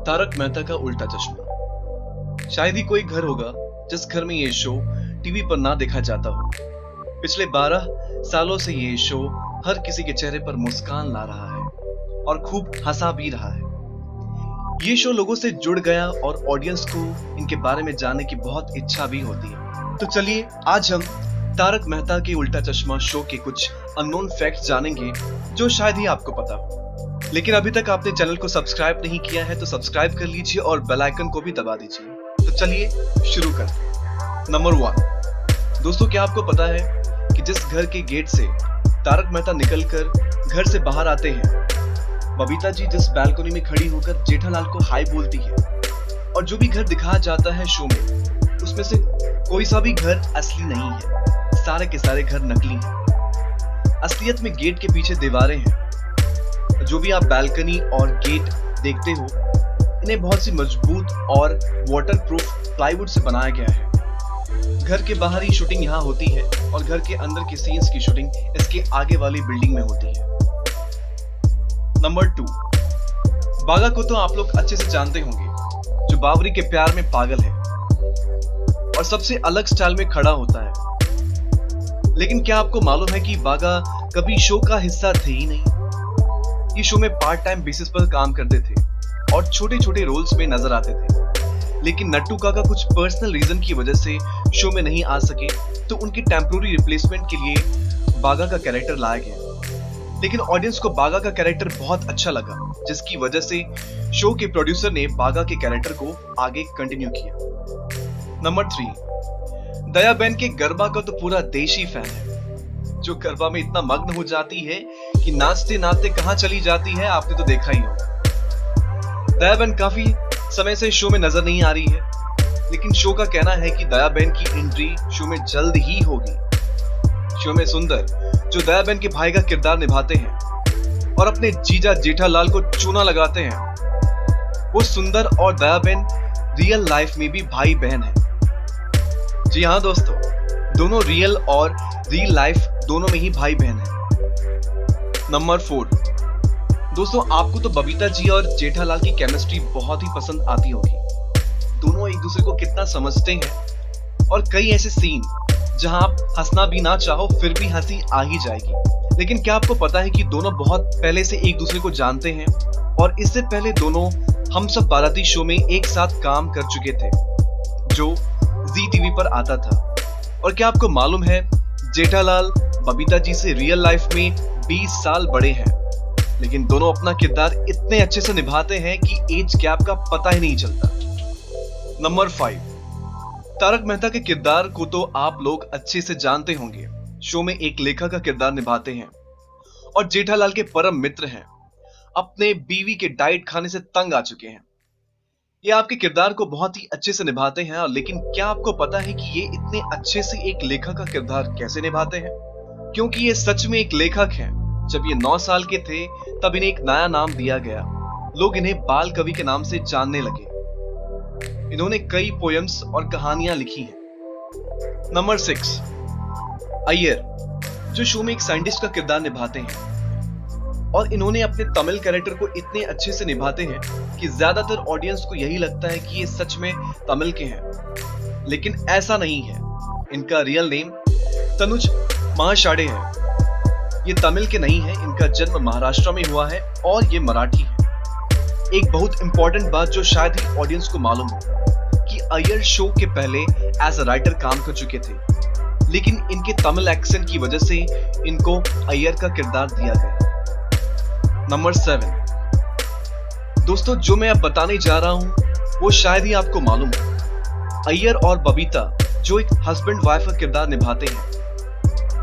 तारक मेहता का उल्टा चश्मा। शायद ही कोई घर होगा जिस घर में ये शो टीवी पर ना देखा जाता हो। पिछले 12 सालों से ये शो हर किसी के चेहरे पर मुस्कान ला रहा है और खूब हंसा भी रहा है। ये शो लोगों से जुड़ गया और ऑडियंस को इनके बारे में जानने की बहुत इच्छा भी होती है। तो चलिए आज हम तारक मेहता के उल्टा चश्मा शो के कुछ अननोन फैक्ट्स जानेंगे जो शायद ही आपको पता हो। लेकिन अभी तक आपने चैनल को सब्सक्राइब नहीं किया है तो सब्सक्राइब कर लीजिए और बेल आइकन को भी दबा दीजिए। तो चलिए शुरू करते हैं। नंबर 1, दोस्तों क्या आपको पता है कि जिस घर के गेट से तारक मेहता निकलकर घर से बाहर आते हैं, बबीता जी जिस बालकनी में खड़ी होकर जेठालाल को हाय बोलती है और जो भी घर दिखाया जाता है शो में, उसमें से कोई सा भी घर असली नहीं है, सारे के सारे घर नकली हैं। असलियत में गेट के पीछे दीवारें हैं। जो भी आप बालकनी और गेट देखते हो, इन्हें बहुत सी मजबूत और वाटरप्रूफ प्लाईवुड से बनाया गया है। घर के बाहर ही शूटिंग यहाँ होती है और घर के अंदर के सीन्स की शूटिंग इसके आगे वाली बिल्डिंग में होती है। नंबर 2, बागा को तो आप लोग अच्छे से जानते होंगे, जो बावरी के प्यार में पागल है और सबसे अलग स्टाइल में खड़ा होता है। लेकिन क्या आपको मालूम है कि बागा कभी शो का हिस्सा थे ही नहीं। ये शो में पार्ट टाइम बेसिस पर काम करते थे और छोटे छोटे रोल्स में नजर आते थे। लेकिन नट्टू काका कुछ पर्सनल रीजन की वजह से शो में नहीं आ सके, तो उनके टेम्पोररी रिप्लेसमेंट के लिए बागा का कैरेक्टर लाया गया। लेकिन ऑडियंस को बागा का कैरेक्टर बहुत अच्छा लगा, जिसकी वजह से शो के प्रोड्यूसर ने बागा के कैरेक्टर को आगे कंटिन्यू किया। नंबर 3, दया बहन के गरबा का तो पूरा देश ही फैन है, जो गरबा में इतना मग्न हो जाती है कि नाचते नाचते कहां चली जाती है, आपने तो देखा ही होगा। दया बहन काफी समय से शो में नजर नहीं आ रही है, लेकिन शो का कहना है कि दया बहन की एंट्री शो में जल्द ही होगी। शो में सुंदर, जो दया बहन के भाई का किरदार निभाते हैं और अपने जीजा जेठालाल को चूना लगाते हैं, वो सुंदर और दया बहन रियल लाइफ में भी भाई बहन है। जी हाँ दोस्तों, दोनों रियल और रियल लाइफ दोनों में ही भाई बहन है। नंबर 4, दोस्तों आपको तो बबीता जी और जेठालाल की केमिस्ट्री बहुत ही पसंद आती होगी। दोनों एक दूसरे को कितना समझते हैं और कई ऐसे सीन जहां आप हंसना भी ना चाहो फिर भी हंसी आ ही जाएगी। लेकिन क्या आपको पता है कि दोनों बहुत पहले से एक दूसरे को जानते हैं और इससे पहले दोनों हम सब बाराती शो में एक साथ काम कर चुके थे, जो जी टीवी पर आता था। और क्या आपको मालूम है, जेठालाल बबीता जी से रियल लाइफ में 20 साल बड़े हैं, लेकिन दोनों अपना किरदार इतने अच्छे से निभाते हैं कि एज गैप का पता ही नहीं चलता। नंबर 5, तारक मेहता के किरदार को तो आप लोग अच्छे से जानते होंगे। शो में एक लेखक का किरदार निभाते हैं और जेठालाल के परम मित्र हैं। अपने बीवी के डाइट खाने से तंग आ चुके हैं। ये आपके किरदार को बहुत ही अच्छे से निभाते हैं, लेकिन क्या आपको पता है कि ये इतने अच्छे से एक लेखक का किरदार कैसे निभाते हैं? क्योंकि ये सच में एक लेखक हैं। जब ये 9 साल के थे तब इन्हें एक नया नाम दिया गया। लोग इन्हें बाल कवि के नाम से जानने लगे। इन्होंने कई पोएम्स और कहानियां लिखी हैं। नंबर 6, अय्यर, जो शो में एक साइंटिस्ट का किरदार निभाते हैं और इन्होंने अपने तमिल कैरेक्टर को इतने अच्छे से निभाते हैं कि ज्यादातर ऑडियंस को यही लगता है कि ये सच में तमिल के हैं, लेकिन ऐसा नहीं है। इनका रियल नेम तनुज महाशाडे है। ये तमिल के नहीं है, इनका जन्म महाराष्ट्र में हुआ है और ये मराठी है। एक बहुत इंपॉर्टेंट बात जो शायद ही ऑडियंस को मालूम हो कि अय्यर शो के पहले एज अ राइटर काम कर चुके थे, लेकिन इनके तमिल एक्सेंट की वजह से इनको अय्यर का किरदार दिया गया। नंबर 7, दोस्तों जो मैं अब बताने जा रहा हूं वो शायद ही आपको मालूम हो। अय्यर और बबीता जो एक हस्बैंड वाइफ का किरदार निभाते हैं,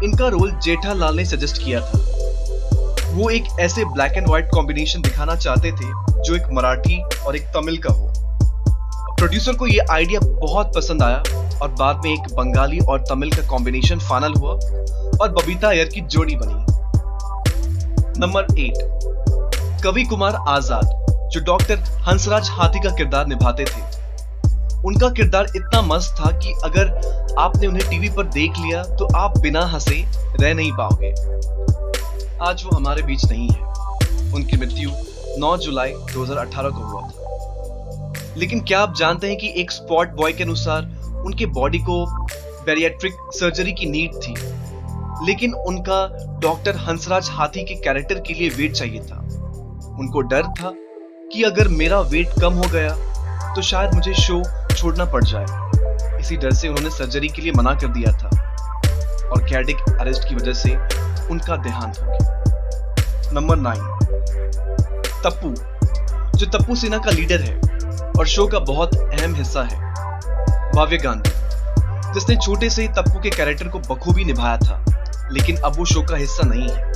इनका रोल जेठालाल ने सजेस्ट किया था। वो एक ऐसे ब्लैक एंड व्हाइट कॉम्बिनेशन दिखाना चाहते थे जो एक मराठी और एक तमिल का हो। प्रोड्यूसर को ये आइडिया बहुत पसंद आया और बाद में एक बंगाली और तमिल का कॉम्बिनेशन फाइनल हुआ और बबीता अय्यर की जोड़ी बनी। नंबर 8, कवि कुमार आजाद, जो डॉक्टर हंसराज हाथी का किरदार निभाते थे। उनका किरदार इतना मस्त था कि अगर आपने उन्हें टीवी पर देख लिया तो आप बिना हंसे रह नहीं पाओगे। आज वो हमारे बीच नहीं है। उनकी मृत्यु 9 जुलाई 2018 को हुआ था। लेकिन क्या आप जानते हैं कि एक स्पॉट बॉय के अनुसार उनके बॉडी को बैरिएट्रिक सर्जरी की नीड थी, लेकिन उनका डॉक्टर हंसराज हाथी के कैरेक्टर के लिए वेट चाहिए था। उनको डर था कि अगर मेरा वेट कम हो गया तो शायद मुझे शो छोड़ना पड़ जाए। इसी डर से उन्होंने सर्जरी के लिए मना कर दिया था और कार्डियक अरेस्ट की वजह से उनका देहांत हो गया। नंबर 9, तप्पू, जो तप्पू सेना का लीडर है और शो का बहुत अहम हिस्सा है। भव्य गांधी, जिसने छोटे से ही तप्पू के कैरेक्टर को बखूबी निभाया था, लेकिन अब वो शो का हिस्सा नहीं है।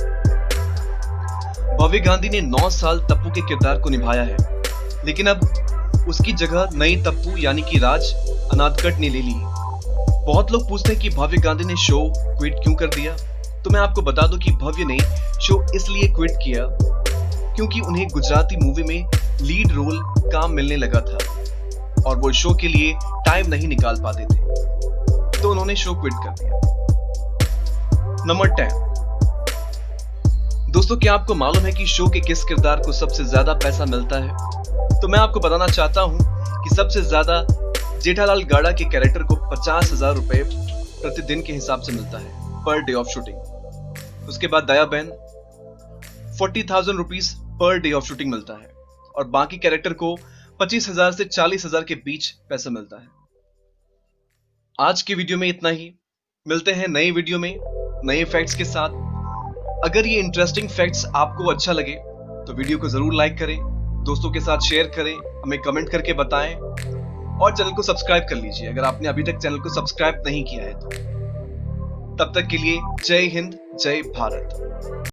भव्य गांधी ने 9 साल तप्पू के किरदार को निभाया है, लेकिन अब उसकी जगह नई तप्पू यानी कि राज अनादकट ने ले ली है। बहुत लोग पूछते हैं कि भव्य गांधी ने शो क्विट क्यों कर दिया, तो मैं आपको बता दूं कि भव्य ने शो इसलिए क्विट किया क्योंकि उन्हें गुजराती मूवी में लीड रोल काम मिलने लगा था और वो शो के लिए टाइम नहीं निकाल पाते थे, तो उन्होंने शो क्विट कर दिया। नंबर 10, दोस्तों, क्या आपको मालूम है कि शो के किस किरदार को सबसे ज्यादा पैसा मिलता है? तो मैं आपको बताना चाहता हूं कि सबसे ज्यादा जेठालाल गाड़ा के कैरेक्टर को 50,000 रुपए प्रतिदिन के हिसाब से मिलता है, पर डे ऑफ शूटिंग। उसके बाद दया बहन 40,000 rupees per day of shooting मिलता है और बाकी कैरेक्टर को 25,000 से 40,000 के बीच पैसा मिलता है। आज की वीडियो में इतना ही। मिलते हैं नई वीडियो में नए फैक्ट्स के साथ। अगर ये इंटरेस्टिंग फैक्ट्स आपको अच्छा लगे तो वीडियो को जरूर लाइक करें, दोस्तों के साथ शेयर करें, हमें कमेंट करके बताएं और चैनल को सब्सक्राइब कर लीजिए अगर आपने अभी तक चैनल को सब्सक्राइब नहीं किया है तो। तब तक के लिए जय हिंद, जय भारत।